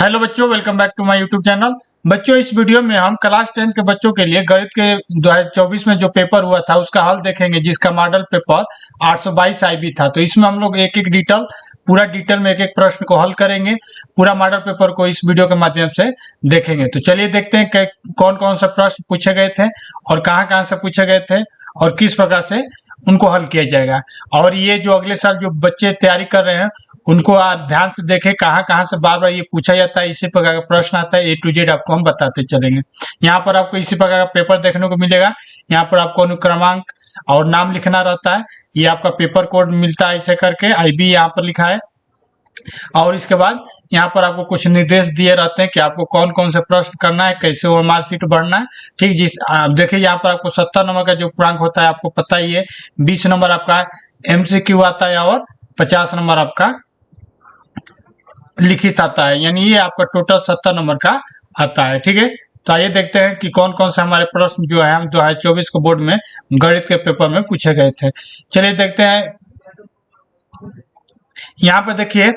Hello बच्चों, welcome back to my YouTube channel. बच्चों, इस वीडियो में हम क्लास 10 के बच्चों के लिए गणित के 2024 में जो पेपर हुआ था उसका हल देखेंगे, जिसका मॉडल पेपर 822 IB था। तो इसमें हम लोग एक एक पूरा डिटेल में एक एक प्रश्न को हल करेंगे। पूरा मॉडल पेपर को इस वीडियो के माध्यम से देखेंगे। तो चलिए देखते हैं कि कौन कौन से प्रश्न पूछे गए थे और कहाँ कहाँ से पूछे गए थे और किस प्रकार से उनको हल किया जाएगा। और ये जो अगले साल जो बच्चे तैयारी कर रहे हैं उनको आप ध्यान से देखें, कहाँ कहाँ से बार बार ये पूछा जाता है, इसी प्रकार का प्रश्न आता है। A to Z आपको हम बताते चलेंगे। यहाँ पर आपको इसी प्रकार का पेपर देखने को मिलेगा। यहाँ पर आपको अनुक्रमांक और नाम लिखना रहता है। ये आपका पेपर कोड मिलता है, ऐसे करके IB यहाँ पर लिखा है। और इसके बाद यहाँ पर आपको कुछ निर्देश दिए रहते हैं कि आपको कौन कौन से प्रश्न करना है, कैसे वो मार्कशीट भरना है। ठीक, जिस देखिए यहाँ पर आपको 70 नंबर का जो पूर्णांक होता है आपको पता ही है। 20 नंबर आपका MCQ आता है और 50 नंबर आपका लिखित आता है, यानी ये आपका टोटल 70 नंबर का आता है। ठीक है, तो आइए देखते हैं कि कौन कौन से हमारे प्रश्न जो है हम 2024 के बोर्ड में गणित के पेपर में पूछे गए थे। चलिए देखते हैं। यहाँ पे देखिए,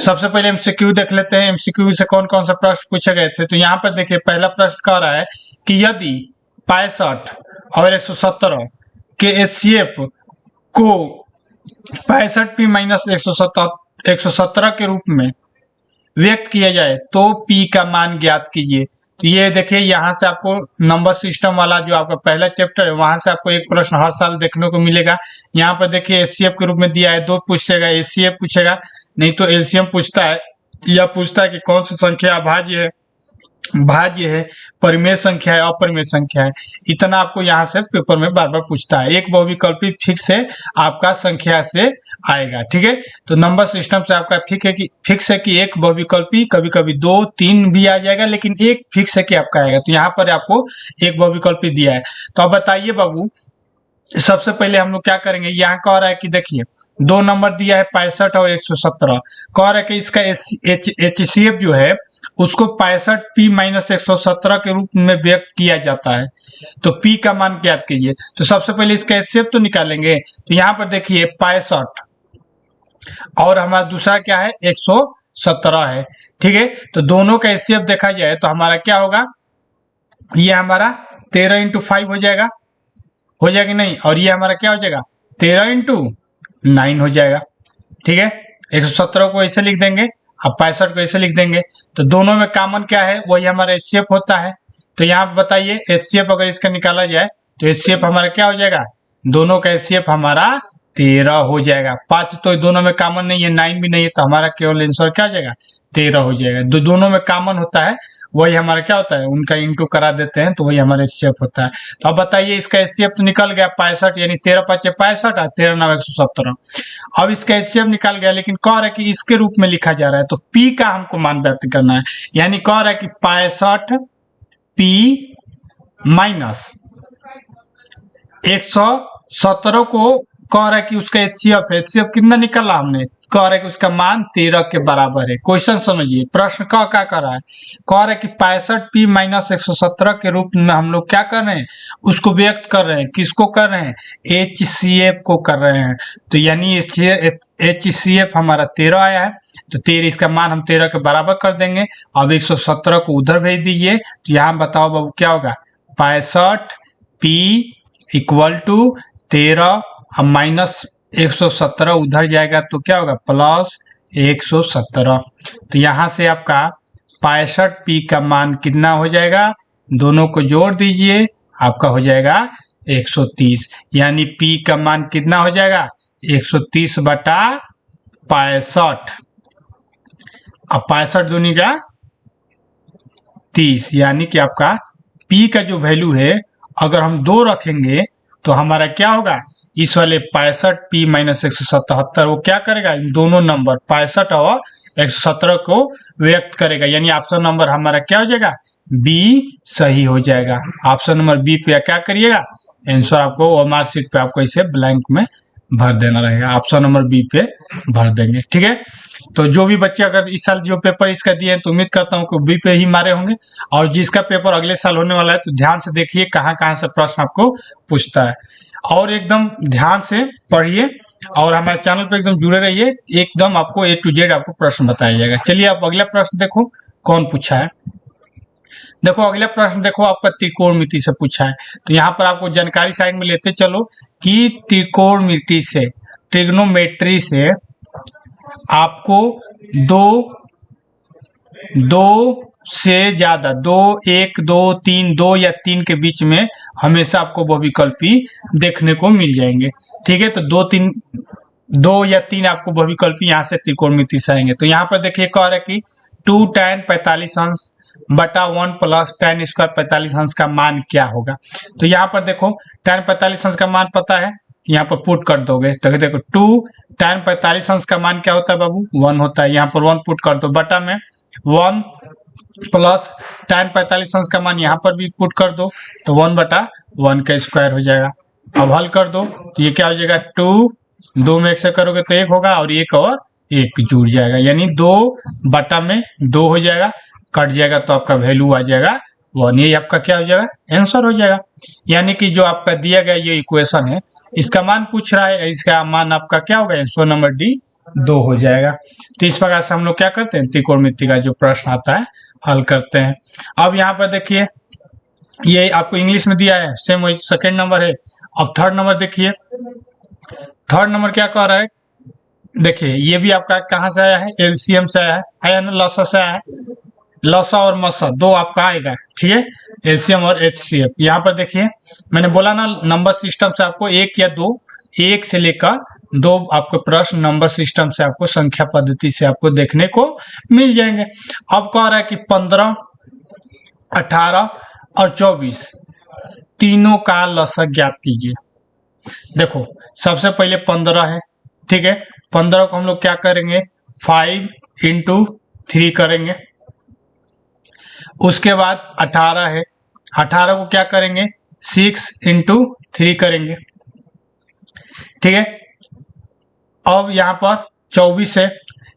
सबसे पहले MCQ देख लेते हैं। MCQ से कौन कौन सा प्रश्न पूछे गए थे। तो यहाँ पर देखिए, पहला प्रश्न कह रहा है कि यदि 65 और 117 के HCF को 65P माइनस 117 के रूप में व्यक्त किया जाए तो P का मान ज्ञात कीजिए। तो ये देखिए, यहाँ से आपको नंबर सिस्टम वाला जो आपका पहला चैप्टर है वहां से आपको एक प्रश्न हर साल देखने को मिलेगा। यहाँ पर देखिए HCF के रूप में दिया है, 2 पूछेगा, HCF पूछेगा, नहीं तो LCM पूछता है, या पूछता है कि कौन सी संख्या भाज्य है, परिमेय संख्या है, अपरिमेय संख्या है। इतना आपको यहाँ से पेपर में बार बार पूछता है। एक बहुविकल्पी फिक्स है, आपका संख्या से आएगा। ठीक है, तो नंबर सिस्टम से आपका फिक्स है कि एक बहुविकल्पी, कभी कभी 2 3 भी आ जाएगा, लेकिन एक फिक्स है कि आपका आएगा। तो यहाँ पर आपको एक बहुविकल्पी दिया है। तो अब बताइए बाबू, सबसे पहले हम लोग क्या करेंगे। यहाँ कह रहा है कि देखिए 2 नंबर दिया है 65 और 117। कह रहा है कि इसका HCF जो है उसको 65P माइनस 117 के रूप में व्यक्त किया जाता है। तो P का मान ज्ञात कीजिए। तो सबसे पहले इसका HCF तो निकालेंगे। तो यहाँ पर देखिए 65 और हमारा दूसरा क्या है 117 है। ठीक है, तो दोनों का HCF देखा जाए तो हमारा क्या होगा, ये हमारा 13 × 5 हो जाएगा कि नहीं, और ये हमारा क्या हो जाएगा 13 × 9 हो जाएगा। ठीक है, 117 को ऐसे लिख देंगे, अब 65 को ऐसे लिख देंगे। तो दोनों में कॉमन क्या है, वही हमारा HCF होता है। तो यहाँ पे बताइए HCF अगर इसका निकाला जाए तो HCF हमारा क्या हो जाएगा, दोनों का HCF हमारा 13 हो जाएगा। 5 तो दोनों में कॉमन नहीं है, 9 भी नहीं है, तो हमारा केवल आंसर क्या हो जाएगा 13 हो जाएगा। दोनों में कॉमन होता है, वही हमारा क्या होता है, उनका इंटू करा देते हैं, तो वही हमारा HCF होता है। तो अब बताइए इसका HCF तो निकल गया 65, यानी 13 × 5 = 65 और 13 × 9 = 117। अब इसका HCF निकल गया, लेकिन कह रहा है कि इसके रूप में लिखा जा रहा है, तो P का हमको मान व्यक्त करना है। यानी कह रहा है कि 65P माइनस 117 को कह रहा है कि उसका HCF कितना निकला हमने, कह रहा है कि उसका मान 13 के बराबर है। क्वेश्चन समझिए, प्रश्न क्या कर रहा है, कह रहा है कि 65P माइनस 117 के रूप में हम लोग क्या कर रहे हैं, उसको व्यक्त कर रहे हैं। किसको कर रहे हैं, HCF को कर रहे हैं। तो यानी HCF हमारा 13 आया है, तो 13 इसका मान हम 13 के बराबर कर देंगे। अब 117 को उधर भेज दीजिए। तो यहाँ बताओ बाबू क्या होगा, 65P = 13 अब माइनस 117 उधर जाएगा तो क्या होगा प्लस 117। तो यहाँ से आपका 65P का मान कितना हो जाएगा, दोनों को जोड़ दीजिए, आपका हो जाएगा 130। यानी P का मान कितना हो जाएगा 130/65। अब 65 दूनी का 30, यानी कि आपका P का जो वैल्यू है अगर हम 2 रखेंगे तो हमारा क्या होगा, इस वाले 65P माइनस 177 वो क्या करेगा, इन दोनों नंबर 65 और 117 को व्यक्त करेगा। यानी ऑप्शन नंबर हमारा क्या हो जाएगा, B सही हो जाएगा। ऑप्शन नंबर B पे क्या करिएगा, आंसर आपको मार्कशीट पे आपको इसे ब्लैंक में भर देना रहेगा। ऑप्शन नंबर B पे भर देंगे। ठीक है, तो जो भी बच्चे अगर इस साल जो पेपर इसका दिए हैं तो उम्मीद करता हूँ कि B पे ही मारे होंगे। और जिसका पेपर अगले साल होने वाला है तो ध्यान से देखिए कहाँ कहाँ से प्रश्न आपको पूछता है, और एकदम ध्यान से पढ़िए और हमारे चैनल पर एकदम जुड़े रहिए। एकदम आपको A to Z आपको प्रश्न बताया जाएगा। चलिए आप अगला प्रश्न देखो। कौन पूछा है। देखो अगला प्रश्न देखो आपका त्रिकोणमिति से पूछा है। तो यहाँ पर आपको जानकारी साइड में लेते चलो कि त्रिकोणमिति से, ट्रिग्नोमेट्री से आपको दो से ज्यादा, 2, 1, 2, 3, 2 या 3 के बीच में हमेशा आपको बहुविकल्पी देखने को मिल जाएंगे। ठीक है, तो 2 या 3 आपको बहुविकल्पी यहाँ से त्रिकोणमिति से आएंगे। तो यहाँ पर देखिए कह रहा है कि 2 tan 45 अंश बटा 1 प्लस tan स्क्वायर 45 अंश का मान क्या होगा। तो यहाँ पर देखो tan 45 अंश का मान पता है, यहाँ पर पुट कर दोगे तो देखो 2 tan 45 अंश का मान क्या होता है बाबू, 1 होता है। यहाँ पर 1 पुट कर दो, बटा में 1 प्लस tan 45 अंश का मान यहाँ पर भी पुट कर दो तो 1/1 का स्क्वायर हो जाएगा। अब हल कर दो तो ये क्या हो जाएगा, 2 में 1 से करोगे तो 1 होगा और 1 जुड़ जाएगा, यानी 2/2 हो जाएगा, कट जाएगा तो आपका वैल्यू आ जाएगा 1। ये आपका क्या हो जाएगा, आंसर हो जाएगा। यानी कि जो आपका दिया गया ये इक्वेशन है इसका मान पूछ रहा है, इसका मान आपका क्या होगा, आंसर नंबर डी 2 हो जाएगा। तो इस प्रकार से हम लोग क्या करते हैं, त्रिकोणमिति का जो प्रश्न आता है हल करते हैं। अब यहाँ पर देखिए ये आपको इंग्लिश में दिया है, सेम वही सेकेंड नंबर है। अब थर्ड नंबर देखिए, थर्ड नंबर क्या कह रहा है, देखिए ये भी आपका कहाँ से आया है, एलसीएम से आया ना, लसा से आया है। लसा और मसा दो आपका आएगा, ठीक है, एलसीएम और एचसीएफ। यहाँ पर देखिए मैंने बोला ना नंबर सिस्टम से आपको 1 या 2, 1 से लेकर 2 आपको प्रश्न नंबर सिस्टम से आपको संख्या पद्धति से आपको देखने को मिल जाएंगे। अब कह रहा है कि 15, 18 और 24 तीनों का लसा ज्ञात कीजिए। देखो सबसे पहले 15 है, ठीक है, 15 को हम लोग क्या करेंगे, 5 × 3 करेंगे। उसके बाद 18 है, 18 को क्या करेंगे, 6 × 3 करेंगे, ठीक है। अब यहाँ पर 24 है,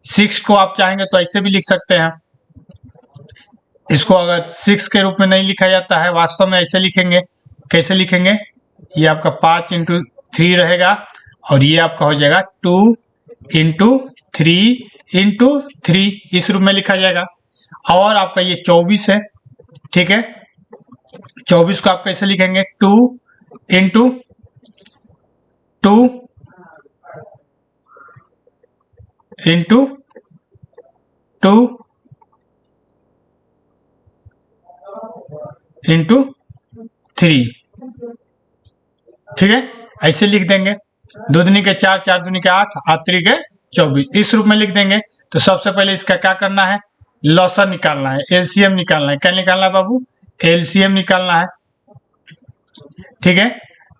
6 को आप चाहेंगे तो ऐसे भी लिख सकते हैं, इसको अगर 6 के रूप में नहीं लिखा जाता है, वास्तव में ऐसे लिखेंगे। कैसे लिखेंगे, ये आपका 5 × 3 रहेगा और ये आपका हो जाएगा 2 × 3 × 3, इस रूप में लिखा जाएगा। और आपका ये 24 है, ठीक है, 24 को आप कैसे लिखेंगे, 2 × 2 × 2 × 3, ठीक है, ऐसे लिख देंगे। 2 दूनी के 4, 4 दूनी के 8, 8 3 के 24, इस रूप में लिख देंगे। तो सबसे पहले इसका क्या करना है, लसा निकालना है, एलसीएम निकालना है। क्या निकालना है बाबू, एलसीएम निकालना है, ठीक है।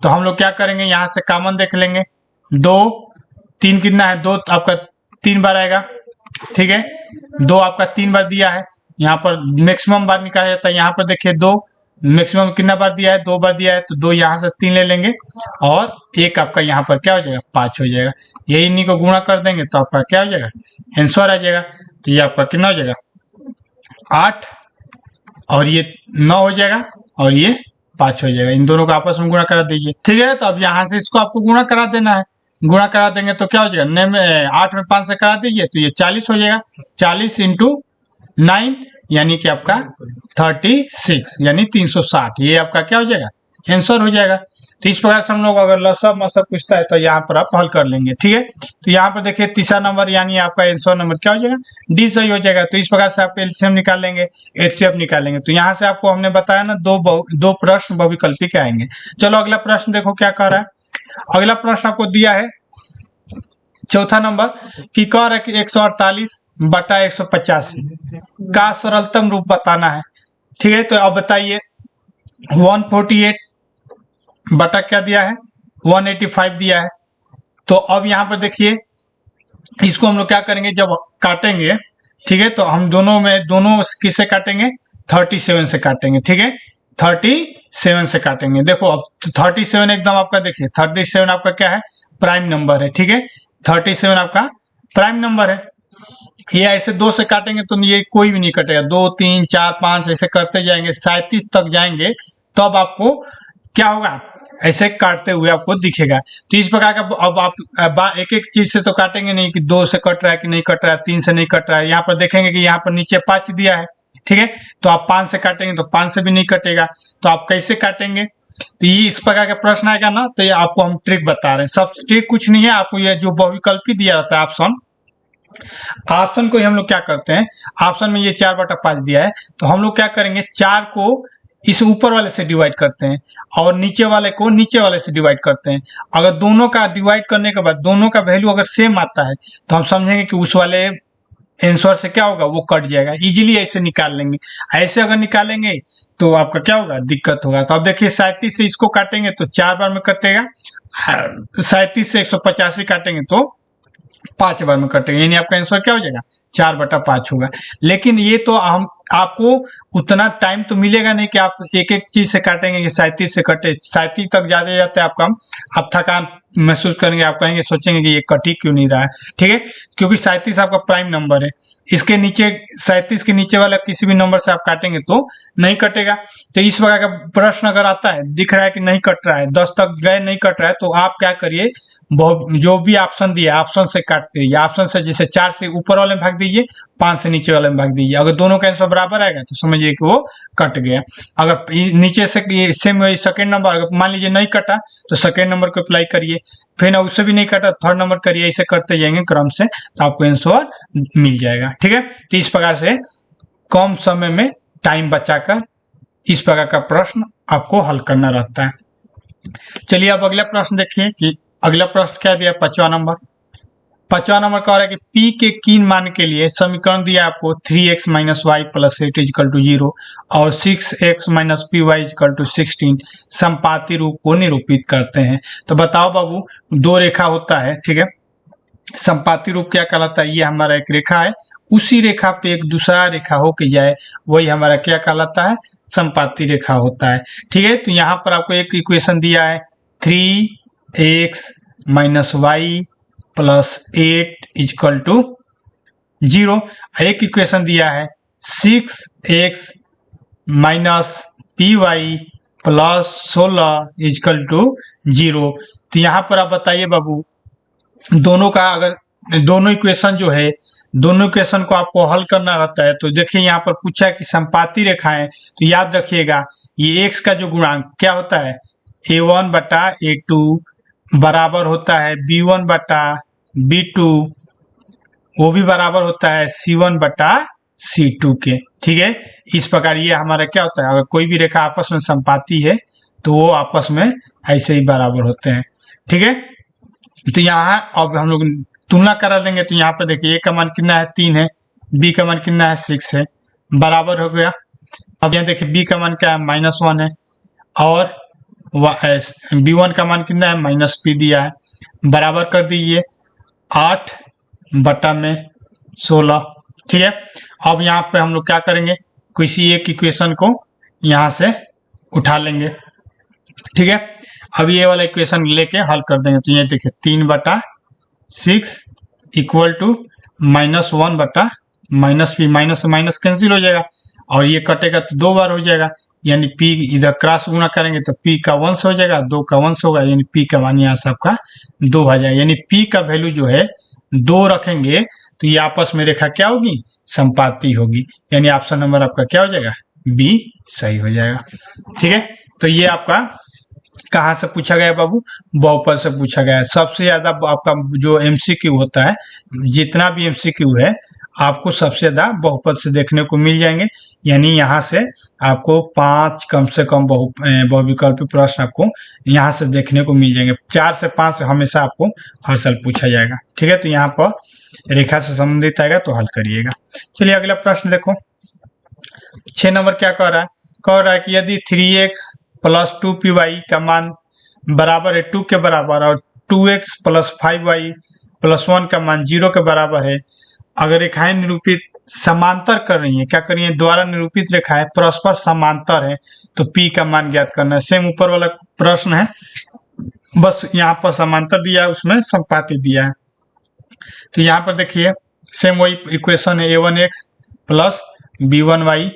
तो हम लोग क्या करेंगे, यहां से कॉमन देख लेंगे, 2 3 कितना है, 2 आपका 3 बार आएगा, ठीक है, 2 आपका 3 बार दिया है। यहाँ पर मैक्सिमम बार निकाला जाता है, यहाँ पर देखिए 2 मैक्सिमम कितना बार दिया है, 2 बार दिया है, तो 2 यहाँ से 3 ले लेंगे और 1 आपका यहाँ पर क्या हो जाएगा, 5 हो जाएगा। यही इन्हीं को गुणा कर देंगे तो आपका क्या हो जाएगा, आंसर आ जाएगा। तो ये आपका कितना हो जाएगा, 8 और ये 9 हो जाएगा और ये 5 हो जाएगा। इन दोनों को आपस में गुणा करा दीजिए, ठीक है। तो अब यहाँ से इसको आपको गुणा करा देना है, गुणा करा देंगे तो क्या हो जाएगा, 8 में 5 से करा दीजिए तो ये 40 हो जाएगा। 40 × 9 यानी कि आपका 36 यानी 360, ये आपका क्या हो जाएगा, आंसर हो जाएगा। तो इस प्रकार से हम लोग अगर लसा मसा पूछता है तो यहाँ पर आप हल कर लेंगे, ठीक है। तो यहाँ पर देखिए तीसरा नंबर यानी आपका आंसर नंबर क्या हो जाएगा, डी सही हो जाएगा। तो इस प्रकार से आप एलसीएम निकालेंगे, एचसीएफ निकालेंगे। तो यहाँ से आपको हमने बताया ना दो प्रश्न बहुविकल्पी के आएंगे। चलो अगला प्रश्न देखो क्या कह रहा है। अगला प्रश्न आपको दिया है चौथा नंबर की कह रहा है कि 148/185 का सरलतम रूप बताना है, ठीक है। तो अब बताइए 148 बटा क्या दिया है, 185 दिया है। तो अब यहाँ पर देखिए इसको हम लोग क्या करेंगे, जब काटेंगे, ठीक है, तो हम दोनों किससे काटेंगे, 37 से काटेंगे, ठीक है, 37 से काटेंगे। देखो अब 37 एकदम आपका देखिए 37 आपका क्या है, प्राइम नंबर है, ठीक है, 37 आपका प्राइम नंबर है। ये ऐसे 2 से काटेंगे तो ये कोई भी नहीं कटेगा, 2 3 4 5 ऐसे करते जाएंगे, 37 तक जाएंगे तब आपको क्या होगा, ऐसे काटते हुए आपको दिखेगा। तो इस प्रकार का अब आप एक एक चीज से तो काटेंगे नहीं कि 2 से कट रहा है कि नहीं कट रहा है, 3 से नहीं कट रहा है। यहाँ पर देखेंगे कि यहाँ पर नीचे 5 दिया है, ठीक है, तो आप 5 से काटेंगे तो 5 से भी नहीं कटेगा। तो आप कैसे काटेंगे, तो ये इस प्रकार का प्रश्न आएगा ना, तो ये आपको हम ट्रिक बता रहे हैं। सब ट्रिक कुछ नहीं है, आपको ये जो बहुविकल्पी दिया रहता है ऑप्शन को ही हम लोग क्या करते हैं, ऑप्शन में ये 4/5 दिया है, तो हम लोग क्या करेंगे, 4 को इस ऊपर वाले से डिवाइड करते हैं और नीचे वाले को नीचे वाले से डिवाइड करते हैं। अगर दोनों का डिवाइड करने के बाद दोनों का वैल्यू अगर सेम आता है तो हम समझेंगे कि उस वाले आंसर से क्या होगा, वो कट जाएगा। इजीली ऐसे निकाल लेंगे। ऐसे अगर निकालेंगे तो आपका क्या होगा, दिक्कत होगा। तो अब देखिए 37 से इसको काटेंगे तो 4 बार में कटेगा, 37 से 185 काटेंगे तो 5 बार में कटेगा, यानी आपका आंसर क्या हो जाएगा, 4/5 होगा। लेकिन ये तो हम आपको उतना टाइम तो मिलेगा नहीं कि आप एक एक चीज से काटेंगे कि 37 से कटे, 37 तक जाते जाते आपका आप थकान महसूस करेंगे, आप कहेंगे, सोचेंगे कि ये कट ही क्यों नहीं रहा है, ठीक है, क्योंकि 37 आपका प्राइम नंबर है। इसके नीचे 37 के नीचे वाला किसी भी नंबर से आप काटेंगे तो नहीं कटेगा। तो इस प्रकार का प्रश्न अगर आता है, दिख रहा है कि नहीं कट रहा है, 10 तक गए नहीं कट रहा है, तो आप क्या करिए, जो भी ऑप्शन दिया ऑप्शन से काट दीजिए। ऑप्शन से जैसे 4 से ऊपर वाले में भाग दीजिए, 5 से नीचे वाले में भाग दीजिए। अगर दोनों का आंसर बराबर आएगा तो समझिए कि वो कट गया। अगर नीचे से सेम सेकंड नंबर अगर मान लीजिए नहीं कटा तो सेकंड नंबर को अप्लाई करिए, फिर ना उससे भी नहीं कटा थर्ड नंबर करिए, ऐसे करते जाएंगे क्रम से, तो आपको आंसर मिल जाएगा, ठीक है। तो इस प्रकार से कम समय में टाइम बचाकर इस प्रकार का प्रश्न आपको हल करना रहता है। चलिए अब अगला प्रश्न देखिए कि अगला प्रश्न क्या दिया, 5वां नंबर। 5वां नंबर कह रहा है कि P के किन मान के लिए समीकरण दिया आपको 3x - y + 8 = 0 और 6x - py = 16 संपाती रूप को निरूपित करते हैं। तो बताओ बाबू, दो रेखा होता है, ठीक है, संपाती रूप क्या कहलाता है, ये हमारा एक रेखा है, उसी रेखा पे एक दूसरा रेखा होके जाए वही हमारा क्या कहलाता है, संपाती रेखा होता है, ठीक है। तो यहाँ पर आपको एक इक्वेशन दिया है 3x - y + 8 = 0। एक इक्वेशन दिया है 6x - py + 16 = 0। तो यहाँ पर आप बताइए बाबू, दोनों का अगर दोनों इक्वेशन जो है, दोनों इक्वेशन को आपको हल करना रहता है। तो देखिए यहाँ पर पूछा है कि संपाती रेखाएं, तो याद रखिएगा ये x का जो गुणांक क्या होता है, a1/a2 बराबर होता है b1/b2, वो भी बराबर होता है c1/c2 के, ठीक है। इस प्रकार ये हमारा क्या होता है, अगर कोई भी रेखा आपस में संपाती है तो वो आपस में ऐसे ही बराबर होते हैं, ठीक है। तो यहाँ अब हम लोग तुलना करा देंगे, तो यहाँ पर देखिए a का मान कितना है, 3 है, b का मान कितना है, 6 है, बराबर हो गया। अब यहाँ देखिए b का मान क्या है, -1 है, और b1 का मान कितना है, -p दिया है, बराबर कर दीजिए 8/16, ठीक है। अब यहाँ पे हम लोग क्या करेंगे, किसी एक इक्वेशन को यहाँ से उठा लेंगे, ठीक है। अब ये वाला इक्वेशन लेके हल कर देंगे। तो ये देखिए 3/6 = -1/-p, माइनस से माइनस कैंसिल हो जाएगा और ये कटेगा तो 2 बार हो जाएगा, यानी p इधर क्रॉस गुणा करेंगे तो p का वंश हो जाएगा, 2 का वंश होगा, यानी p का मान यहाँ से आपका 2 आ जाएगा। यानी p का वैल्यू जो है 2 रखेंगे तो ये आपस में रेखा क्या होगी, संपाती होगी, यानी ऑप्शन नंबर आपका क्या हो जाएगा, बी सही हो जाएगा, ठीक है। तो ये आपका कहाँ से पूछा गया बाबू, बहुपद से पूछा गया है। सबसे ज्यादा आपका जो एमसीक्यू होता है, जितना भी एमसीक्यू है आपको सबसे ज्यादा बहुपद से देखने को मिल जाएंगे, यानी यहाँ से आपको 5 कम से कम बहुविकल्पी प्रश्न आपको यहाँ से देखने को मिल जाएंगे। 4 से 5 हमेशा आपको हर साल पूछा जाएगा, ठीक है। तो यहाँ पर रेखा से संबंधित आएगा तो हल करिएगा। चलिए अगला प्रश्न देखो, 6 नंबर क्या कह रहा है कि यदि 3x + 2py का मान बराबर है 2 के बराबर और 2x + 5y + 1 का मान 0 के बराबर है, अगर रेखाएं निरूपित समांतर कर रही हैं, क्या कर रही है, द्वारा निरूपित रेखाएं परस्पर समांतर है, तो p का मान ज्ञात करना है। सेम ऊपर वाला प्रश्न है, बस यहाँ पर समांतर दिया है, उसमें संपाती दिया है। तो यहाँ पर देखिए सेम वही इक्वेशन है, a1x + b1y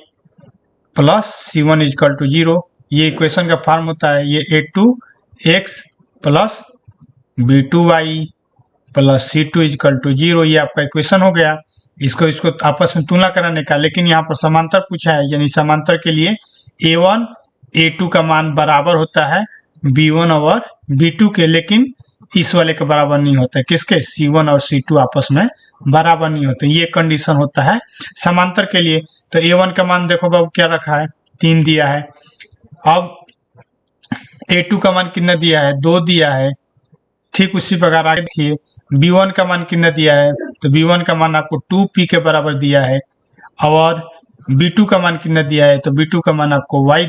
+ c1 = 0। ये इक्वेशन का फॉर्म होता है, ये a2 X plus b2y plus c2 equal to 0। ये आपका इक्वेशन हो गया। इसको आपस में तुलना कराने का, लेकिन यहाँ पर समांतर पूछा है, यानी समांतर के लिए a1 a2 का मान बराबर होता है b1 और b2 के, लेकिन इस वाले के बराबर नहीं होता है। किसके? c1 और c2 आपस में बराबर नहीं होते। ये कंडीशन होता है समांतर के लिए। तो a1 का मान देखो बाबू क्या रखा है, 3 दिया है। अब a2 का मान कितना दिया है, 2 दिया है। ठीक उसी प्रकार आगे देखिए b1 का मान कितना दिया है, तो b1 का मान आपको 2p के बराबर दिया है। और b2 का मान कितना दिया है, तो b2 का मान आपको 5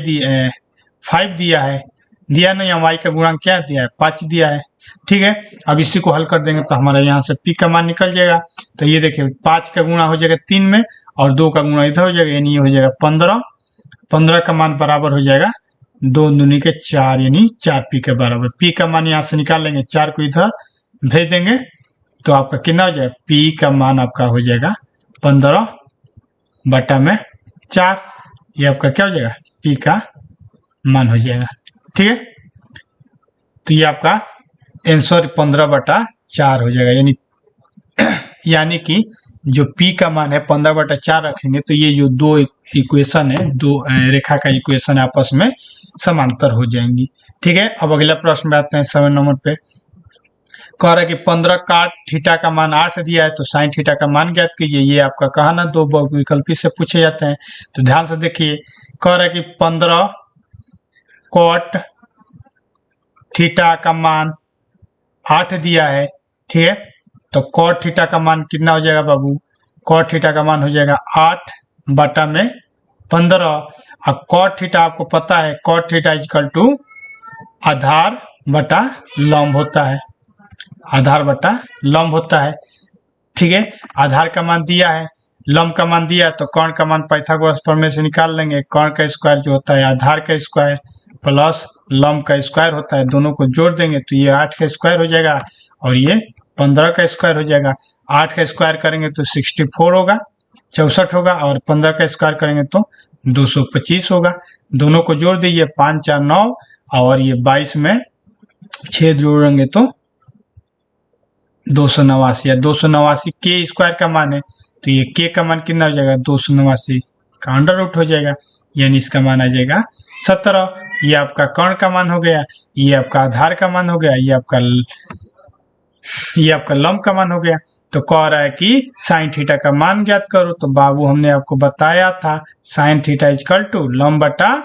दिया है। दिया ना, यहाँ y का गुणांक क्या दिया है, 5 दिया है। ठीक है, अब इसी को हल कर देंगे तो हमारा यहाँ से p का मान निकल जाएगा। तो ये देखिए 5 का गुणा हो जाएगा 3 में और 2 का गुणा इधर हो जाएगा, यानी ये हो जाएगा 15। 15 का मान बराबर हो जाएगा 2 दूनी के 4, यानी 4p के बराबर। p का मान यहाँ से निकाल लेंगे, 4 को इधर भेज देंगे तो आपका कितना हो जाएगा, p का मान आपका हो जाएगा 15/4। ये आपका क्या हो जाएगा, p का मान हो जाएगा। ठीक है, तो ये आपका आंसर 15/4 हो जाएगा। यानी कि जो p का मान है 15/4 रखेंगे तो ये जो दो इक्वेशन है, दो रेखा का इक्वेशन आपस में समांतर हो जाएंगी। ठीक है, अब अगला प्रश्न में आते हैं 7 नंबर पे। कह रहा है कि 15 काट थीटा का मान 8 दिया है तो साइन थीटा का मान ज्ञात कीजिए। ये आपका कहा ना, दो विकल्पी से पूछे जाते हैं। तो ध्यान से देखिए, कह रहा है कि 15 कॉट थीटा का मान 8 दिया है। ठीक है, तो कॉट थीटा का मान कितना हो जाएगा बाबू, कॉट थीटा का मान हो जाएगा 8/15। और कॉट थीटा आपको पता है, कॉट थीटा इजकल टू आधार बटा लंब होता है, आधार बटा लंब होता है। ठीक है, आधार का मान दिया है, लंब का मान दिया है, तो कर्ण का मान पाइथागोरस प्रमेय से निकाल लेंगे। कर्ण का स्क्वायर जो होता है आधार का स्क्वायर प्लस लंब का स्क्वायर होता है, दोनों को जोड़ देंगे तो ये 8 का स्क्वायर हो जाएगा और ये 15 का स्क्वायर हो जाएगा। 8 का स्क्वायर करेंगे तो 64 होगा, 64 होगा, और 15 का स्क्वायर करेंगे तो 225 होगा। दोनों को जोड़ दीजिए, 5 4 9 और ये 22 में 6 जोड़ेंगे तो 289, या 289 के स्क्वायर का मान है, तो ये के का मान कितना हो जाएगा, 289 का अंडर रूट हो जाएगा, यानी इसका मान आ जाएगा 17। ये आपका कर्ण का मान हो गया, ये आपका आधार का मान हो गया, ये आपका लंब का मान हो गया। तो कह रहा है कि साइन थीटा का मान ज्ञात करो। तो बाबू हमने आपको बताया था साइन थीटा इजकल टू लंब बटा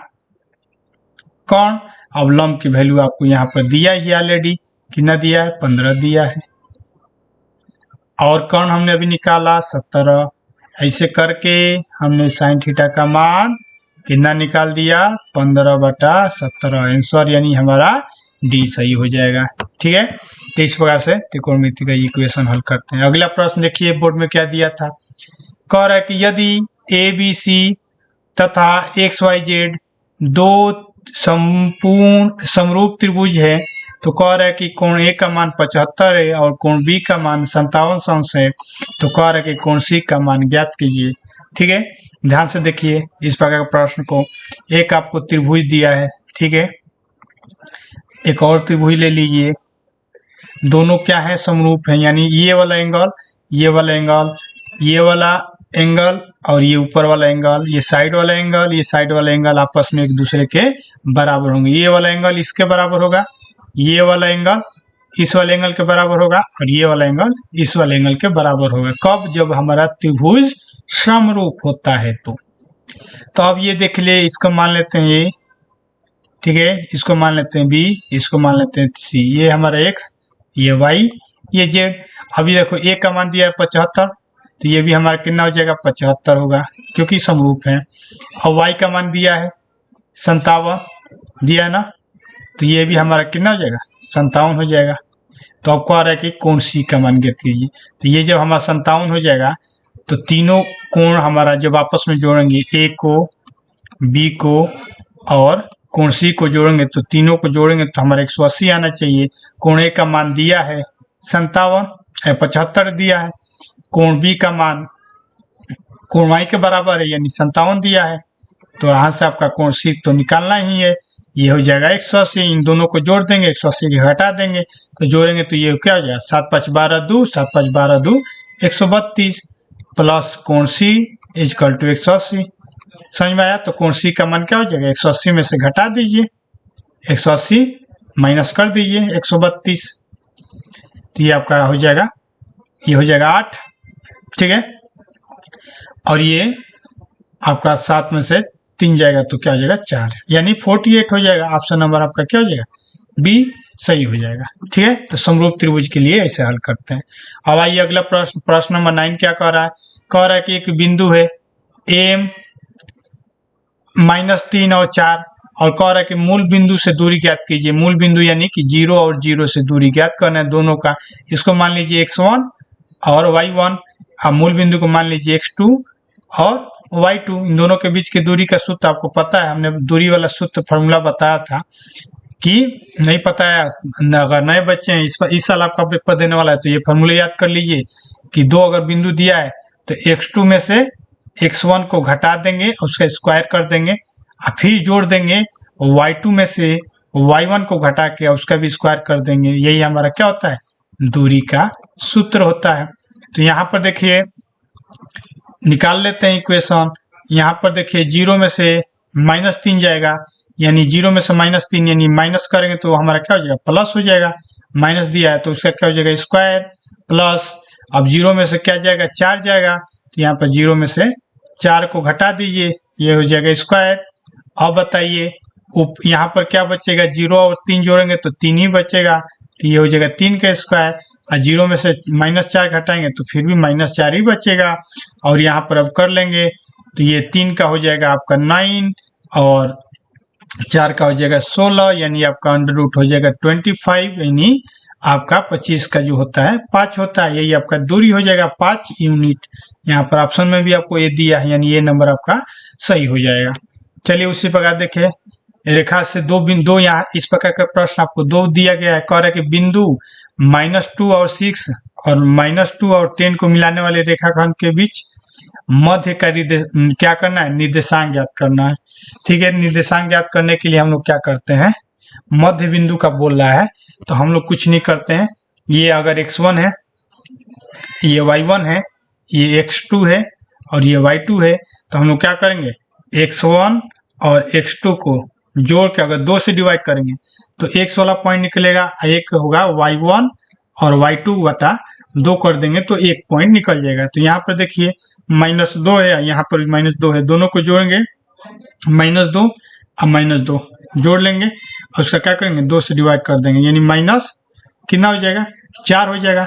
कर्ण। अब लंब की वैल्यू आपको यहाँ पर दिया ही ऑलरेडी, कितना दिया है, 15 दिया है, और कर्ण हमने अभी निकाला 17। ऐसे करके हमने साइन थीटा का मान कितना निकाल दिया, 15/17 आंसर, यानी हमारा डी सही हो जाएगा। ठीक है, तो इस प्रकार से त्रिकोणमिति का इक्वेशन हल करते हैं। अगला प्रश्न देखिए बोर्ड में क्या दिया था। कह रहा है कि यदि ए बी सी तथा एक्स वाई जेड दो संपूर्ण समरूप त्रिभुज है, तो कह रहा है कि कोण ए का मान 75 है और कोण बी का मान 57 है। तो कह रहा है कि कोण सी का मान ज्ञात कीजिए। ठीक है, ध्यान से देखिए इस प्रकार के प्रश्न को। एक आपको त्रिभुज दिया है, ठीक है, एक और त्रिभुज ले लीजिए, दोनों क्या है, समरूप है, यानी ये वाला एंगल, ये वाला एंगल, ये वाला एंगल और ये ऊपर वाला एंगल, ये साइड वाला एंगल, ये साइड वाला एंगल आपस में एक दूसरे के बराबर होंगे। ये वाला एंगल इसके बराबर होगा, ये वाला एंगल इस वाले एंगल के बराबर होगा और ये वाला एंगल इस वाले एंगल के बराबर होगा। कब, जब हमारा त्रिभुज समरूप होता है। तो अब ये देख ले, इसको मान लेते हैं ये, ठीक है, इसको मान लेते हैं बी, इसको मान लेते हैं सी, ये हमारा एक्स, ये वाई, ये जेड। अभी देखो ए का मान दिया है 75, तो ये भी हमारा कितना हो जाएगा, 75 होगा, क्योंकि समरूप है। और वाई का मान दिया है 57 दिया है ना, तो ये भी हमारा कितना हो जाएगा, 57 हो जाएगा। तो अब कह रहा है कि कोण सी का मान ज्ञात कीजिए। तो ये जब हमारा 57 हो जाएगा तो तीनों कोण हमारा जब आपस में जोड़ेंगे, ए को, बी को और कोण सी को जोड़ेंगे, तो तीनों को जोड़ेंगे तो हमारा 180 आना चाहिए। कोण ए का मान दिया है 75 दिया है, कोण बी का मान कोण वाई के बराबर है, यानी 57 दिया है। तो यहाँ से आपका कोण सी तो निकालना ही है, ये हो जाएगा 180। इन दोनों को जोड़ देंगे, 180 के घटा देंगे तो जोड़ेंगे तो ये क्या हो जाएगा 7 5 12 2, 7 5 12 2 132 प्लस कोण सी इजकल टू 180। समझ में आया? तो कोण सी का मान क्या हो जाएगा 180 में से घटा दीजिए, 180 माइनस कर दीजिए 132, तो ये आपका हो जाएगा, ये हो जाएगा 8। ठीक है, और ये आपका 7 में से 3 जाएगा तो क्या हो जाएगा 4, यानी 48 हो जाएगा। ऑप्शन नंबर आपका क्या हो जाएगा बी सही हो जाएगा। ठीक है, तो समरूप त्रिभुज के लिए ऐसे हल करते हैं। अब आइए अगला प्रश्न, प्रश्न नंबर 9 क्या कह रहा है? कह रहा है कि एक बिंदु है एम -3 और 4 और कह रहा है कि मूल बिंदु से दूरी ज्ञात कीजिए। मूल बिंदु यानी कि 0 और 0 से दूरी ज्ञात करना है दोनों का। इसको मान लीजिए x1 और y1, अब मूल बिंदु को मान लीजिए x2 और y2। इन दोनों के बीच की दूरी का सूत्र आपको पता है, हमने दूरी वाला सूत्र फॉर्मूला बताया था। कि नहीं पता है, अगर नए बच्चे हैं, इस साल आपका पेपर देने वाला है तो ये फॉर्मूला याद कर लीजिए कि दो अगर बिंदु दिया है तो x2 में से x1 को घटा देंगे, उसका स्क्वायर कर देंगे, फिर जोड़ देंगे y2 में से y1 को घटा के उसका भी स्क्वायर कर देंगे। यही हमारा क्या होता है, दूरी का सूत्र होता है। तो यहाँ पर देखिए निकाल लेते हैं इक्वेशन। यहाँ पर देखिए 0 में से -3 जाएगा, यानी 0 में से -3 यानी माइनस करेंगे तो हमारा क्या हो जाएगा प्लस हो जाएगा। माइनस दिया है तो उसका क्या हो जाएगा स्क्वायर प्लस, अब 0 में से क्या जाएगा 4 जाएगा, तो यहाँ पर 0 में से 4 को घटा दीजिए, ये हो जाएगा स्क्वायर। अब बताइए यहाँ पर क्या बचेगा, 0 और 3 जोड़ेंगे तो 3 ही बचेगा, तो ये हो जाएगा 3 का स्क्वायर। और 0 में से -4 घटाएंगे तो फिर भी -4 ही बचेगा। और यहाँ पर अब कर लेंगे तो ये 3 का हो जाएगा आपका 9 और 4 का हो जाएगा 16, यानी आपका अंडर रूट हो जाएगा 25, यानी आपका 25 का जो होता है 5 होता है। यही आपका दूरी हो जाएगा 5 यूनिट। यहाँ पर ऑप्शन में भी आपको ये दिया है, यानी ये नंबर आपका सही हो जाएगा। चलिए उसी प्रकार देखिए रेखा से दो बिंदु, यहाँ इस प्रकार का प्रश्न आपको दो दिया गया है। कह रहा है कि बिंदु -2 और 6 और -2 और 10 को मिलाने वाले रेखाखंड के बीच मध्य का क्या करना है, निर्देशांक ज्ञात करना है। ठीक है, निर्देशांक ज्ञात करने के लिए हम लोग क्या करते हैं, मध्य बिंदु का बोल रहा है तो हम लोग कुछ नहीं करते हैं। ये अगर x1 है, ये y1 है, ये x2 है और ये y2 है, तो हम लोग क्या करेंगे x1 और x2 को जोड़ के अगर 2 से डिवाइड करेंगे तो x वाला पॉइंट निकलेगा, एक होगा y1 और y2 बटा 2 कर देंगे तो एक पॉइंट निकल जाएगा। तो यहाँ पर देखिए -2 है, यहाँ पर -2 है, दोनों को जोड़ेंगे -2 और -2 जोड़ लेंगे और उसका क्या करेंगे 2 से डिवाइड कर देंगे, यानी माइनस कितना हो जाएगा 4 हो जाएगा।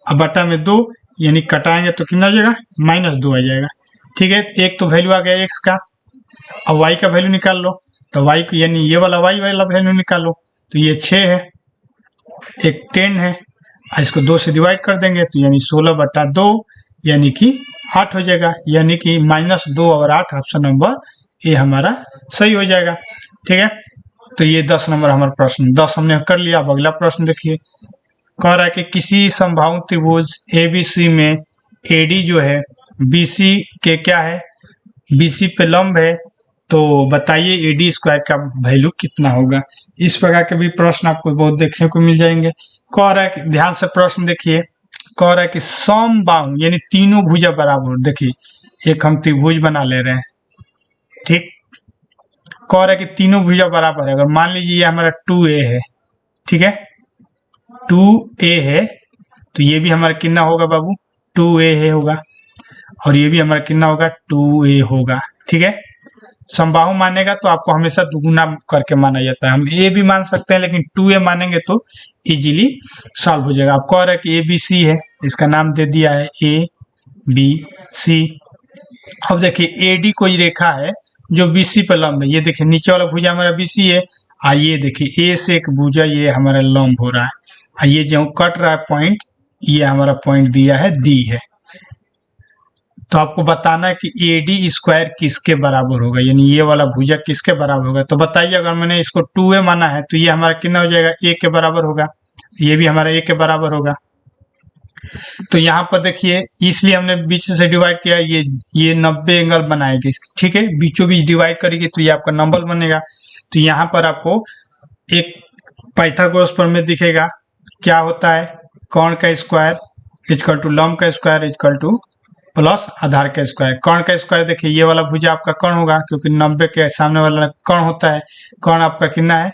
अब बटा में 2 यानी कटाएंगे तो कितना हो जाएगा -2 आ जाएगा। ठीक है, एक तो वैल्यू आ गया x का, अब y का वैल्यू निकाल लो, तो y को यानी ये वाला y वाला वैल्यू निकालो, तो ये 6 है, एक 10 है, इसको 2 से डिवाइड कर देंगे तो यानी 16 बटा 2 यानी कि 8 हो जाएगा, यानी कि -2 और 8 ऑप्शन नंबर ए हमारा सही हो जाएगा। ठीक है, तो ये 10 नंबर हमारा प्रश्न 10 हमने कर लिया। अब अगला प्रश्न देखिए, कह रहा है कि किसी समबाहु त्रिभुज ABC में AD जो है BC के क्या है, BC पे लंब है, तो बताइए AD स्क्वायर का वैल्यू कितना होगा। इस प्रकार के भी प्रश्न आपको बहुत देखने को मिल जाएंगे। कह रहा है कि ध्यान से प्रश्न देखिए, कह रहा है कि समबाहु यानी तीनों भुजा बराबर, देखिए एक हम त्रिभुज बना ले रहे हैं, ठीक, कह रहा है कि तीनों भुजा बराबर है। अगर मान लीजिए ये हमारा 2A है, ठीक है 2A है, तो ये भी हमारा कितना होगा बाबू 2A है होगा, और ये भी हमारा कितना होगा 2A होगा। ठीक है, समबाहु मानेगा तो आपको हमेशा दुगुना करके माना जाता है। हम ए भी मान सकते हैं लेकिन 2A मानेंगे तो इजीली सॉल्व हो जाएगा। आपको कह रहा है कि ABC है, इसका नाम दे दिया है ABC। अब देखिए AD कोई रेखा है जो BC पर लंब है, ये देखिए नीचे वाला भुजा हमारा BC है, ये देखिए A से एक भुजा ये हमारा लंब हो रहा है, ये जो कट रहा है पॉइंट, ये हमारा पॉइंट दिया है D है। तो आपको बताना है कि AD स्क्वायर किसके बराबर होगा, यानी ये वाला भुजा किसके बराबर होगा। तो बताइए अगर मैंने इसको 2A माना है तो ये हमारा कितना हो जाएगा A के बराबर होगा, ये भी हमारा A के बराबर होगा। तो यहाँ पर देखिए इसलिए हमने बीच से डिवाइड किया, ये 90 एंगल बनाएगी, ठीक है, बीचों बीच डिवाइड करेगी तो ये आपका नंबर बनेगा। तो यहाँ पर आपको एक पाइथागोरस प्रमेय दिखेगा। क्या होता है? कर्ण का स्क्वायर इक्वल टू लंब का स्क्वायर इक्वल टू प्लस आधार का स्क्वायर। कर्ण का स्क्वायर देखिए ये वाला भुजा आपका कर्ण होगा, क्योंकि 90 के सामने वाला कर्ण होता है। कर्ण आपका कितना है?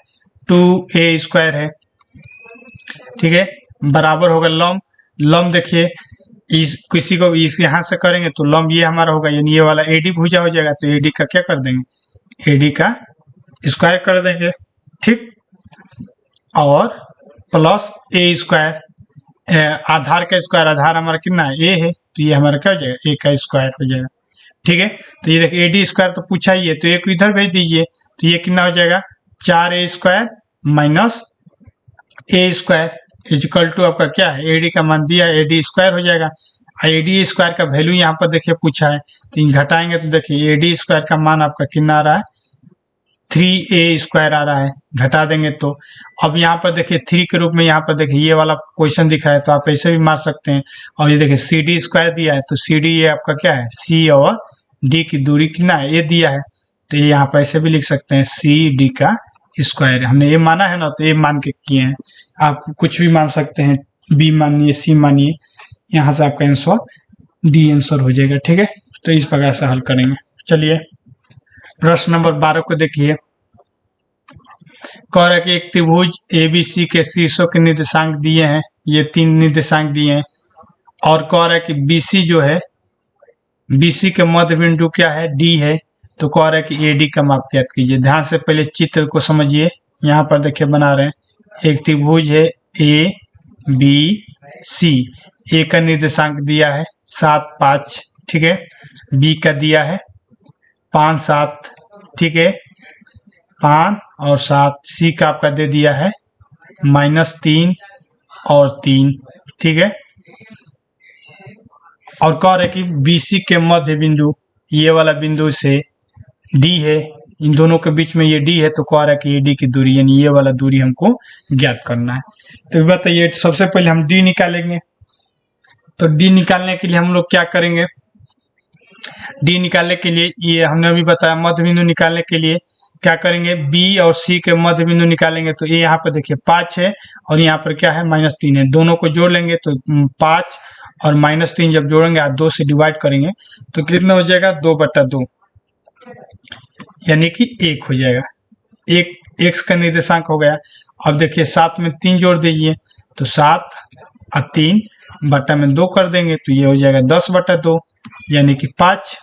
2a स्क्वायर है, ठीक है, बराबर होगा लंब। लंब देखिए इस किसी को इस यहाँ से करेंगे तो लंब ये हमारा होगा, यानी ये वाला AD भुजा हो जाएगा। तो AD का क्या कर देंगे? AD का स्क्वायर कर देंगे, ठीक, और प्लस a स्क्वायर, आधार का स्क्वायर, आधार हमारा कितना है? a है, तो ये हमारा क्या हो जाएगा? a का स्क्वायर हो जाएगा, ठीक है। तो ये देखिए AD स्क्वायर तो पूछा ही है, तो एक इधर भेज दीजिए, तो ये कितना हो जाएगा? 4a square minus a square equal to आपका क्या है? AD का मान दिया, AD स्क्वायर हो जाएगा। AD स्क्वायर का वैल्यू यहाँ पर देखिए पूछा है, तो घटाएंगे तो देखिए AD स्क्वायर का मान आपका कितना आ रहा है? 3a स्क्वायर आ रहा है, घटा देंगे तो। अब यहाँ पर देखिए 3 के रूप में यहाँ पर देखिए ये वाला क्वेश्चन दिख रहा है, तो आप ऐसे भी मार सकते हैं। और ये देखिए CD स्क्वायर दिया है, तो CD ये आपका क्या है? C और D की दूरी कितना है? ये दिया है, तो ये यहाँ पर ऐसे भी लिख सकते हैं CD का स्क्वायर। हमने ये माना है ना, तो ये मान के किए हैं। आप कुछ भी मान सकते हैं, B मानिए, C मानिए, यहाँ से आपका आंसर D आंसर हो जाएगा, ठीक है। तो इस प्रकार से हल करेंगे। चलिए प्रश्न नंबर 12 को देखिए। कह रहा है कि एक त्रिभुज ABC के शीर्षों के निर्देशांक दिए हैं, ये 3 निर्देशांक दिए हैं, और कह रहा है कि BC जो है, BC के मध्य बिंदु क्या है? D है। तो कह रहा है कि AD का माप ज्ञात कीजिए। ध्यान से पहले चित्र को समझिए। यहाँ पर देखिए बना रहे हैं, एक त्रिभुज है ABC, A का निर्देशांक दिया है 7, 5, ठीक है, B का दिया है 5, 7, ठीक है, 5 और 7, C का आपका दे दिया है -3 और 3, ठीक है। और कह रहे कि BC के मध्य बिंदु, ये वाला बिंदु से D है, इन दोनों के बीच में ये D है, तो कह रहा है कि AD की दूरी, यानी ये वाला दूरी हमको ज्ञात करना है। तो बताइए, सबसे पहले हम D निकालेंगे। तो D निकालने के लिए हम लोग क्या करेंगे? D निकालने के लिए ये हमने अभी बताया, मध्य बिंदु निकालने के लिए क्या करेंगे? B और C के मध्य बिंदु निकालेंगे। तो ये यहाँ पर देखिए 5 है और यहाँ पर क्या है? -3 है। दोनों को जोड़ लेंगे तो 5 और -3 जब जोड़ेंगे, आप 2 से डिवाइड करेंगे तो कितना हो जाएगा? 2/2, यानी कि 1 हो जाएगा। 1 x का निर्देशांक हो गया। अब देखिए 7 में 3 जोड़ दीजिए, तो 7 और 3 बटा में 2 कर देंगे, तो ये हो जाएगा 10/2, यानी कि 5,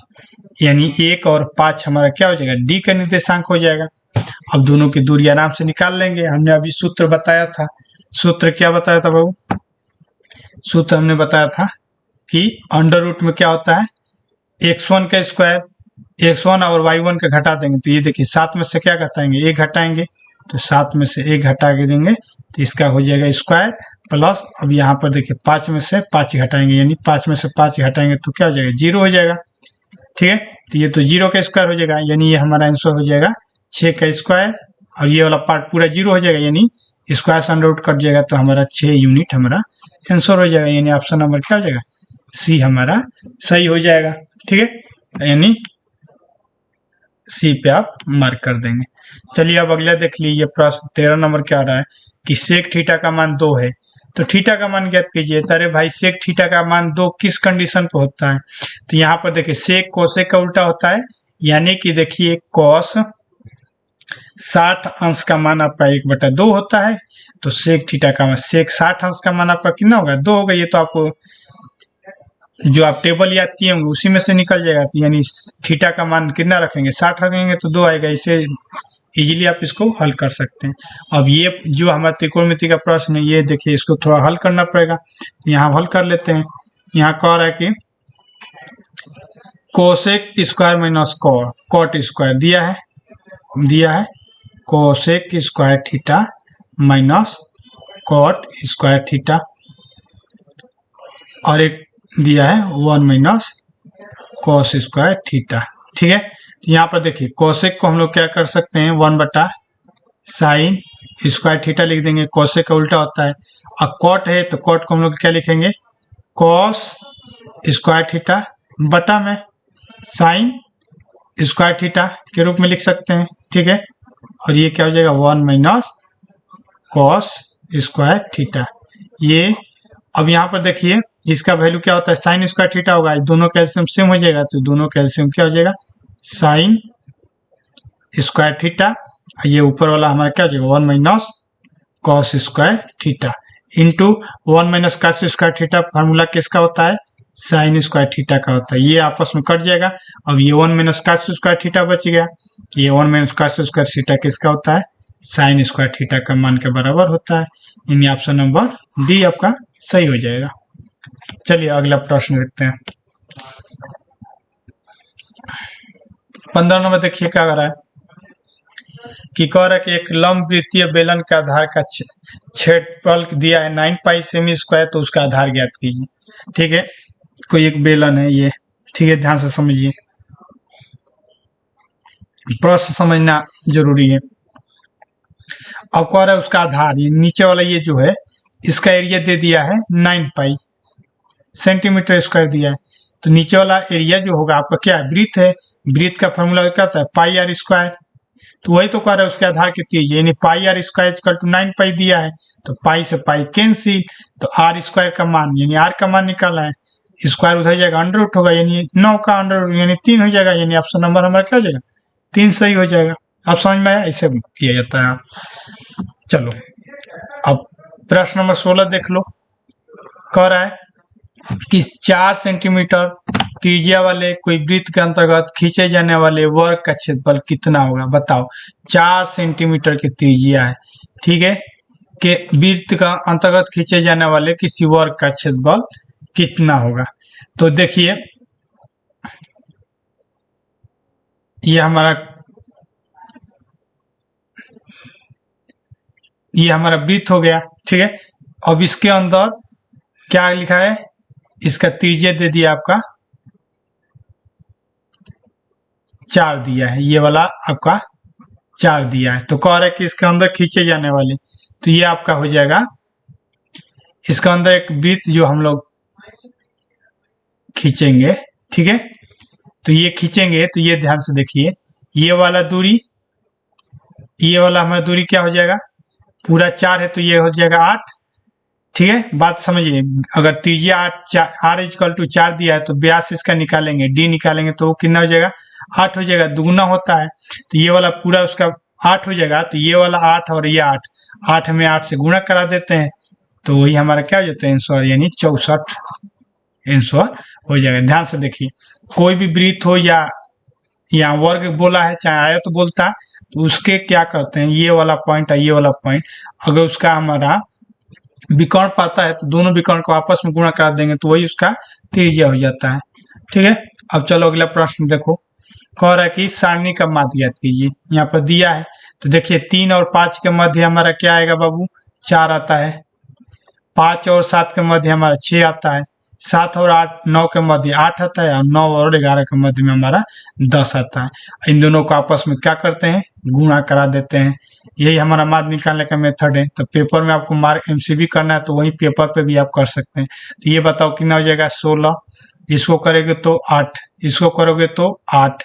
यानी 1 और 5 हमारा क्या हो जाएगा? D का निर्देशांक हो जाएगा। अब दोनों की दूरी आराम से निकाल लेंगे। हमने अभी सूत्र बताया था। सूत्र क्या बताया था बाबू? सूत्र हमने बताया था कि अंडर रूट में क्या होता है? x1 का स्क्वायर, x1 और y1 का घटा देंगे, तो ये देखिए 7 में से क्या घटाएंगे? 1 घटाएंगे, तो 7 में से 1 घटा के देंगे, तो इसका हो जाएगा स्क्वायर प्लस। अब यहाँ पर देखिए 5 में से 5 घटाएंगे, यानी 5 में से 5 घटाएंगे तो क्या हो जाएगा? 0 हो जाएगा, ठीक है। तो ये तो 0 का स्क्वायर हो जाएगा, यानी ये हमारा आंसर हो जाएगा 6 का स्क्वायर, और ये वाला पार्ट पूरा 0 हो जाएगा, यानी स्क्वायर से अंडर रूट कट जाएगा, तो हमारा 6 यूनिट हमारा आंसर हो जाएगा। यानी ऑप्शन नंबर क्या हो जाएगा? C हमारा सही हो जाएगा, ठीक है, यानी C पे आप मार्क कर देंगे। चलिए अब अगला देख लीजिए। प्रश्न 13 नंबर क्या आ रहा है कि सेक थीटा का मान 2 है, तो थीटा का मान ज्ञात कीजिए। अरे भाई, सेक थीटा का मान 2 किस कंडीशन पे होता है? तो यहाँ पर देखिए सेक कोसेक का उल्टा होता है, यानी कि देखिए कॉस 60 अंश का मान आपका 1/2 होता है। तो सेक थीटा का मान, सेक 60 अंश का मान आपका कितना होगा? 2 होगा। ये तो आपको जो आप टेबल याद किए होंगे उसी में से निकल जाएगा। तो यानी थीटा का मान कितना रखेंगे? 60 रखेंगे तो 2 आएगा। इसे इजीली आप इसको हल कर सकते हैं। अब ये जो हमारा त्रिकोणमिति का प्रश्न है, ये देखिए इसको थोड़ा हल करना पड़ेगा। यहाँ हल कर लेते हैं। यहाँ कह रहा है कि cosec square minus cot square दिया है cosec square theta minus cot square theta, और एक दिया है 1 माइनस कॉस स्क्वायर थीटा, ठीक है। यहाँ पर देखिए कोसेक को हम लोग क्या कर सकते हैं? 1/sin स्क्वायर थीटा लिख देंगे। कोसेक का उल्टा होता है। और कॉट है तो कॉट को हम लोग क्या लिखेंगे? कॉस स्क्वायर थीटा बटा में साइन स्क्वायर थीटा के रूप में लिख सकते हैं, ठीक है। और ये क्या हो जाएगा 1 माइनस कॉस स्क्वायर थीटा। ये अब यहाँ पर देखिए इसका वैल्यू क्या होता है, साइन स्क्वायर थीटा होगा, दोनों का एलसीएम सेम हो जाएगा, तो दोनों का एलसीएम क्या हो जाएगा साइन स्क्वायर थीटा। ये ऊपर वाला हमारा क्या हो जाएगा 1 minus cos square theta into 1 minus cos square theta formula किसका होता है, साइन स्क्वायर थीटा का होता है। ये आपस में कट जाएगा। अब ये 1 माइनस कॉस स्क्वायर थीटा बच गया। ये 1 माइनस कॉस स्क्वायर थीटा किसका होता है, साइन स्क्वायर थीटा का मान के बराबर होता है। यानी ऑप्शन नंबर डी आपका सही हो जाएगा। चलिए अगला प्रश्न देखते हैं। 15 नंबर देखिए क्या कर रहा है कि कह रहा है कि एक लंब वृत्तीय बेलन के आधार का क्षेत्रफल दिया है 9 पाई सेमी स्क्वायर, तो उसका आधार ज्ञात कीजिए। ठीक है, कोई एक बेलन है ये, ठीक है, ध्यान से समझिए, प्रश्न समझना जरूरी है। अब कह रहा है उसका आधार, ये नीचे वाला ये जो है इसका एरिया दे दिया है 9 पाई सेंटीमीटर स्क्वायर दिया है, तो नीचे वाला एरिया जो होगा आपका क्या है, वृत्त है, वृत्त का फॉर्मूला क्या होता है पाई आर स्क्वायर, तो वही तो कह रहा है उसके आधार कितनी है, यानी पाई आर स्क्वायर इक्वल टू 9 पाई दिया है, तो पाई से पाई कैंसिल, तो आर स्क्वायर का मान यानी आर का मान निकाला है, स्क्वायर उधर जाएगा अंडर रूट होगा, यानी 9 का अंडर रूट यानी 3 हो जाएगा, यानी ऑप्शन नंबर हमारा क्या हो जाएगा 3 सही हो जाएगा। अब समझ में आया, ऐसे किया जाता है। चलो अब प्रश्न नंबर 16 देख लो। कह रहा है कि 4 सेंटीमीटर त्रिज्या वाले कोई वृत्त के अंतर्गत खींचे जाने वाले वर्ग का क्षेत्रफल कितना होगा, बताओ। 4 सेंटीमीटर की त्रिज्या है, ठीक है, कि वृत्त का अंतर्गत खींचे जाने वाले किसी वर्ग का क्षेत्रफल कितना होगा। तो देखिए ये हमारा वृत्त हो गया, ठीक है। अब इसके अंदर क्या लिखा है, इसका त्रिज्या दे दिया आपका 4 दिया है, ये वाला आपका 4 दिया है, तो कह रहा है कि इसके अंदर खींचे जाने वाले, तो ये आपका हो जाएगा, इसका अंदर एक वृत्त जो हम लोग खींचेंगे, ठीक है, तो ये खींचेंगे, तो ये ध्यान से देखिए, ये वाला दूरी, ये वाला हमारा दूरी क्या हो जाएगा, पूरा 4 है तो ये हो जाएगा 8, ठीक है, बात समझिए। अगर त्रिज्या 8 आर इक्वल टू 4 दिया है तो व्यास इसका निकालेंगे, डी निकालेंगे तो कितना हो जाएगा 8 हो जाएगा, दुगुना होता है, तो ये वाला पूरा उसका 8 हो जाएगा, तो ये वाला 8 और ये 8 में 8 से गुणा करा देते हैं, तो वही हमारा क्या हो जाता है आंसर, यानी 64 आंसर हो जाएगा। ध्यान से देखिए, कोई भी वृत्त हो या यहाँ वर्ग बोला है चाहे आयत तो बोलता, तो उसके क्या करते हैं, ये वाला पॉइंट है, ये वाला पॉइंट, अगर उसका हमारा विकर्ण पाता है तो दोनों विकर्ण को आपस में गुणा करा देंगे, तो वही उसका त्रिज्या हो जाता है, ठीक है। अब चलो अगला प्रश्न देखो। कह रहा है कि सारणी का माध्य ज्ञात कीजिए, यहाँ पर दिया है, तो देखिए 3 और 5 के मध्य हमारा क्या आएगा बाबू, 4 आता है, 5 और 7 के मध्य हमारा 6 आता है, 7 और 9 के मध्य 8 आता है, और 9 और 11 के मध्य में हमारा 10 आता है। इन दोनों को आपस में क्या करते हैं, गुणा करा देते हैं, यही हमारा माध्य निकालने का मेथड है। तो पेपर में आपको मार्क एमसीबी करना है तो वही पेपर पे भी आप कर सकते हैं। तो ये बताओ कितना हो जाएगा 16, इसको करोगे तो 8, इसको करोगे तो 8,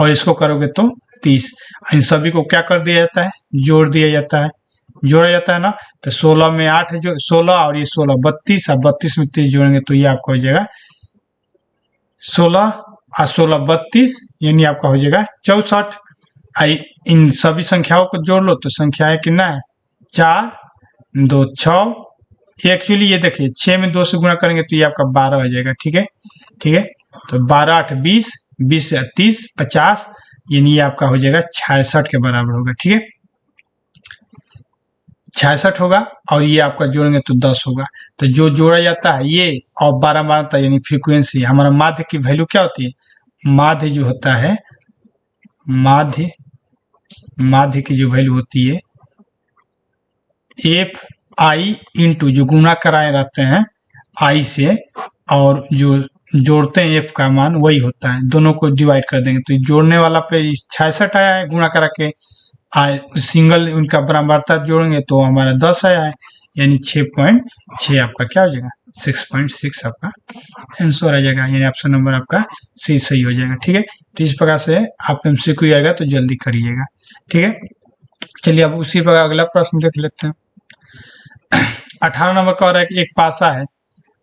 और इसको करोगे तो 30। इन सभी को क्या कर दिया जाता है, जोड़ दिया जाता है, जोड़ा जाता है ना, तो 16 में 8 जो 16 और ये 16 32, और 32 में 30 जोड़ेंगे तो ये आपका हो जाएगा 16 और 16 32, यानी आपका हो जाएगा 64। इन सभी संख्याओं को जोड़ लो तो संख्या है कितना है 4 2 6, एक्चुअली ये देखिए 6 में 2 से गुणा करेंगे तो ये आपका 12 हो जाएगा, ठीक है, ठीक है। तो 12 8 20, 20 से 30 50, यानी ये आपका हो जाएगा 66 के बराबर होगा, ठीक है, 66 होगा, और ये आपका जोड़ेंगे तो 10 होगा। तो जो जोड़ा जाता है ये और 12 मानता है, यानी फ्रीक्वेंसी। हमारा माध्य की वैल्यू क्या होती है, माध्य जो होता है, माध्य की जो वैल्यू होती है एफ आई इंटू, जो गुणा कराए रहते हैं आई से, और जो जोड़ते हैं एफ का मान वही होता है, दोनों को डिवाइड कर देंगे तो जोड़ने वाला पे 66 आया है, गुणा करा के सिंगल उनका बराबरता जोड़ेंगे तो हमारा 10 आया है, यानी 6.6 आपका क्या हो जाएगा 6.6 आपका आंसर आ जाएगा, यानी ऑप्शन नंबर आपका सी सही हो जाएगा, ठीक है। तो इस प्रकार से आप एमसीक्यू आएगा तो जल्दी करिएगा, ठीक है। चलिए अब उसी पर अगला प्रश्न देख लेते हैं। 18 नंबर का हो रहा है कि एक पासा है,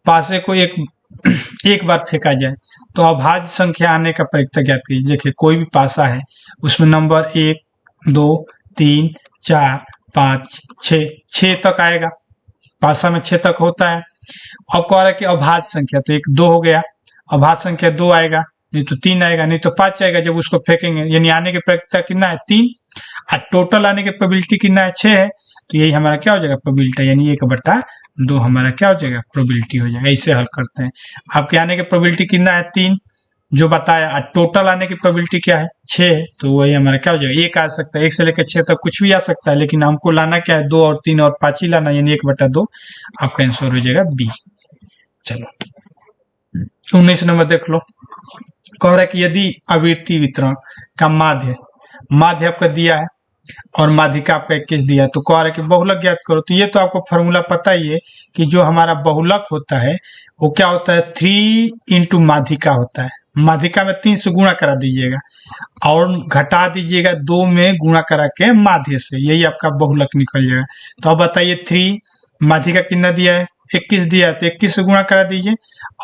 पासे को एक बार फेंका जाए तो अभाज्य संख्या आने का प्रयुक्त ज्ञात कीजिए। देखिए कोई भी पासा है, उसमें नंबर 1 2 3 4 5 6 तक आएगा, पासा में 6 तक होता है। अब कह रहा है कि अभाज्य संख्या, तो 1 2 हो गया, अभाज्य संख्या 2 आएगा, नहीं तो 3 आएगा, नहीं तो 5 आएगा जब उसको फेंकेंगे। यानी आने की प्रयोगिता कितना है 3, और टोटल आने की प्रोबेबिलिटी कितना है 6 है। तो यही हमारा क्या हो जाएगा प्रोबेबिलिटी, यानी 1/2 हमारा क्या हो जाएगा प्रोबेबिलिटी हो जाएगा। इससे हल करते हैं। आपके आने की प्रोबेबिलिटी कितना है 3 जो बताया, और टोटल आने की प्रोबेबिलिटी क्या है 6 है। तो वही हमारा क्या हो जाएगा 1 आ सकता है, 1 से लेकर 6 तक कुछ भी आ सकता है, लेकिन हमको लाना क्या है 2 और 3 और 5 ही लाना, यानी 1/2 आपका आंसर हो जाएगा बी। चलो 19 नंबर देख लो। कह रहा है कि यदि आवृत्ति वितरण का माध्य आपका दिया है और माध्यिका आपका 21 दिया है, तो कह रहा है कि बहुलक ज्ञात करो। तो ये तो आपको फॉर्मूला पता ही है कि जो हमारा बहुलक होता है वो क्या होता है 3 इंटू माध्यिका होता है। माध्यिका में 3 से गुणा करा दीजिएगा और घटा दीजिएगा 2 में गुणा करा के माध्य से, यही आपका बहुलक निकल जाएगा। तो अब बताइए 3 माध्यिका कितना दिया है 21 दिया है, तो 21 से गुणा करा दीजिए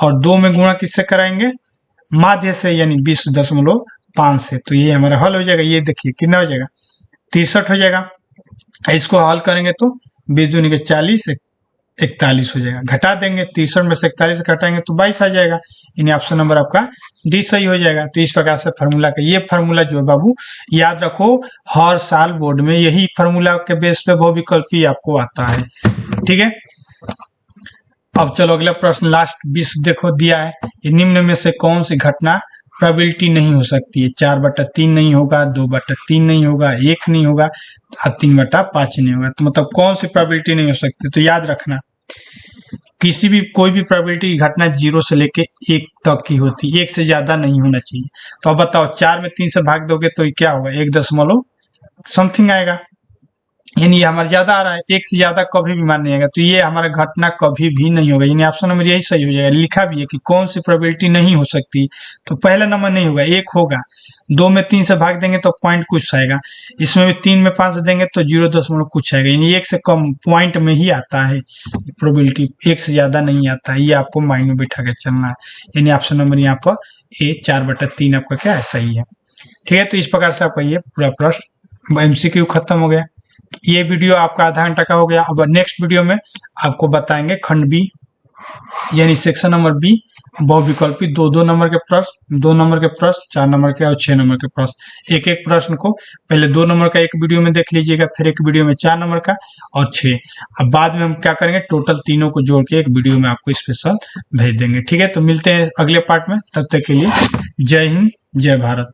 और 2 में गुणा किससे कराएंगे माध्य से, यानी 20.5 से। तो ये हमारा हल हो जाएगा। ये देखिए कितना हो जाएगा 63 हो जाएगा। इसको हल करेंगे तो 20 दूनी के 40 41 हो जाएगा। घटा देंगे 63 में से 41 घटाएंगे तो 22 आ जाएगा, यानी ऑप्शन नंबर आपका डी सही हो जाएगा। तो इस प्रकार से फार्मूला का ये फार्मूला जो है बाबू याद रखो, हर साल बोर्ड में यही फार्मूला के बेस पे बहुविकल्पी आपको आता है। ठीक है, अब चलो अगला प्रश्न लास्ट 20 देखो दिया है, ये निम्न में से कौन सी घटना प्रोबेबिलिटी नहीं हो सकती है। 4/3 नहीं होगा, 2/3 नहीं होगा, 1 नहीं होगा, 3/5 नहीं होगा। तो मतलब कौन सी प्रोबेबिलिटी नहीं हो सकती। तो याद रखना किसी भी कोई भी प्रोबेबिलिटी की घटना 0 से लेके 1 तक की होती है, 1 से ज्यादा नहीं होना चाहिए। तो अब बताओ 4 में 3 से भाग दोगे तो क्या होगा 1 आएगा, यानी ये हमारा ज्यादा आ रहा है, 1 से ज्यादा कभी भी मान नहीं आएगा। तो ये हमारा घटना कभी भी नहीं होगा, यानी ऑप्शन नंबर यही सही हो जाएगा। लिखा भी है कि कौन सी प्रोबेबिलिटी नहीं हो सकती, तो पहला नंबर नहीं होगा 1 होगा। 2 में 3 से भाग देंगे तो पॉइंट कुछ आएगा, इसमें भी 3 में 5 से देंगे तो 0 कुछ आएगा, यानी 1 से कम पॉइंट में ही आता है प्रोबेबिलिटी, 1 से ज्यादा नहीं आता है। ये आपको माइंड में बैठा के चलना है, यानी ऑप्शन नंबर यहाँ पर ए 4/3 आपका क्या है सही है। ठीक है, तो इस प्रकार से आपका ये पूरा प्रश्न MCQ खत्म हो गया। ये वीडियो आपका आधा घंटा का हो गया। अब नेक्स्ट वीडियो में आपको बताएंगे खंड बी, यानी सेक्शन नंबर बी, बहुविकल्पी 2 नंबर के प्रश्न, 2 नंबर के प्रश्न, 4 नंबर के और 6 नंबर के प्रश्न। एक प्रश्न को पहले 2 नंबर का एक वीडियो में देख लीजिएगा, फिर एक वीडियो में 4 नंबर का और 6। अब बाद में हम क्या करेंगे टोटल तीनों को जोड़ के एक वीडियो में आपको स्पेशल भेज देंगे। ठीक है, तो मिलते हैं अगले पार्ट में, तब तक के लिए जय हिंद जय भारत।